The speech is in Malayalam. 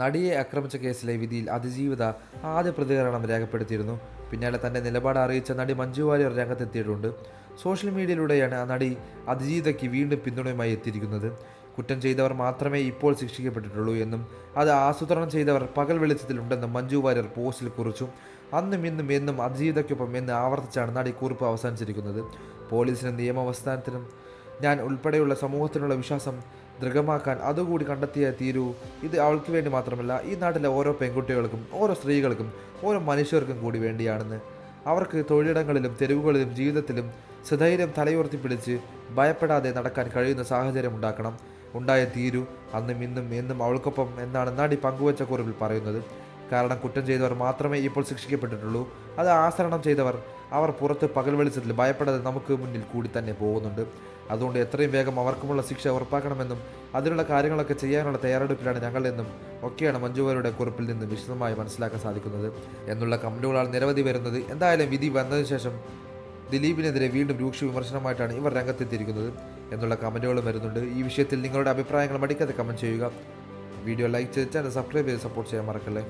നടിയെ ആക്രമിച്ച കേസിലെ വിധിയിൽ അതിജീവിത ആദ്യ പ്രതികരണം രേഖപ്പെടുത്തിയിരുന്നു. പിന്നാലെ തന്റെ നിലപാട് അറിയിച്ച നടി മഞ്ജു വാര്യർ രംഗത്തെത്തിയിട്ടുണ്ട്. സോഷ്യൽ മീഡിയയിലൂടെയാണ് ആ നടി അതിജീവിതയ്ക്ക് വീണ്ടും പിന്തുണയുമായി എത്തിയിരിക്കുന്നത്. കുറ്റം ചെയ്തവർ മാത്രമേ ഇപ്പോൾ ശിക്ഷിക്കപ്പെട്ടിട്ടുള്ളൂ എന്നും അത് ആസൂത്രണം ചെയ്തവർ പകൽ വെളിച്ചത്തിലുണ്ടെന്നും മഞ്ജു വാര്യർ പോസ്റ്റിൽ കുറിച്ചു. അന്നും ഇന്നും എന്നും അതിജീവിതയ്ക്കൊപ്പം എന്ന് ആവർത്തിച്ചാണ് നടി കുറിപ്പ് അവസാനിച്ചിരിക്കുന്നത്. പോലീസിനും നിയമവസ്ഥാനത്തിനും ഞാൻ ഉൾപ്പെടെയുള്ള സമൂഹത്തിനുള്ള വിശ്വാസം ദൃഢമാക്കാൻ അതുകൂടി കണ്ടെത്തിയേ തീരൂ. ഇത് അവൾക്ക് വേണ്ടി മാത്രമല്ല, ഈ നാട്ടിലെ ഓരോ പെൺകുട്ടികൾക്കും, ഓരോ സ്ത്രീകൾക്കും, ഓരോ മനുഷ്യർക്കും കൂടി വേണ്ടിയാണെന്ന്. അവർക്ക് തൊഴിലിടങ്ങളിലും തെരുവുകളിലും ജീവിതത്തിലും സധൈര്യം തലയുയർത്തിപ്പിടിച്ച് ഭയപ്പെടാതെ നടക്കാൻ കഴിയുന്ന സാഹചര്യം ഉണ്ടാക്കണം. ഉണ്ടായേ തീരൂ. അന്നും ഇന്നും എന്നും അവൾക്കൊപ്പം എന്നാണ് നടി പങ്കുവച്ച കുറിപ്പിൽ പറയുന്നത്. കാരണം കുറ്റം ചെയ്തവർ മാത്രമേ ഇപ്പോൾ ശിക്ഷിക്കപ്പെട്ടിട്ടുള്ളൂ. അത് ആചരണം ചെയ്തവർ അവർ പുറത്ത് പകൽ വെളിച്ചത്തിൽ ഭയപ്പെടാതെ നമുക്ക് മുന്നിൽ കൂടി തന്നെ പോകുന്നുണ്ട്. അതുകൊണ്ട് എത്രയും വേഗം അവർക്കുമുള്ള ശിക്ഷ ഉറപ്പാക്കണമെന്നും അതിനുള്ള കാര്യങ്ങളൊക്കെ ചെയ്യാനുള്ള തയ്യാറെടുപ്പിലാണ് ഞങ്ങളെന്നും ഒക്കെയാണ് മഞ്ജുവാര്യരുടെ കുറിപ്പിൽ നിന്ന് വിശദമായി മനസ്സിലാക്കാൻ സാധിക്കുന്നത് എന്നുള്ള കമൻറ്റുകളാണ് നിരവധി വരുന്നത്. എന്തായാലും വിധി വന്നതിന് ശേഷം ദിലീപിനെതിരെ വീണ്ടും രൂക്ഷ വിമർശനമായിട്ടാണ് ഇവർ രംഗത്തെത്തിയിരിക്കുന്നത് എന്നുള്ള കമൻറ്റുകളും വരുന്നുണ്ട്. ഈ വിഷയത്തിൽ നിങ്ങളുടെ അഭിപ്രായങ്ങൾ മടിക്കാതെ കമൻറ്റ് ചെയ്യുക. വീഡിയോ ലൈക്ക് ചെയ്ത് ചാനൽ സബ്സ്ക്രൈബ് ചെയ്ത് സപ്പോർട്ട് ചെയ്യാൻ മറക്കല്ലേ.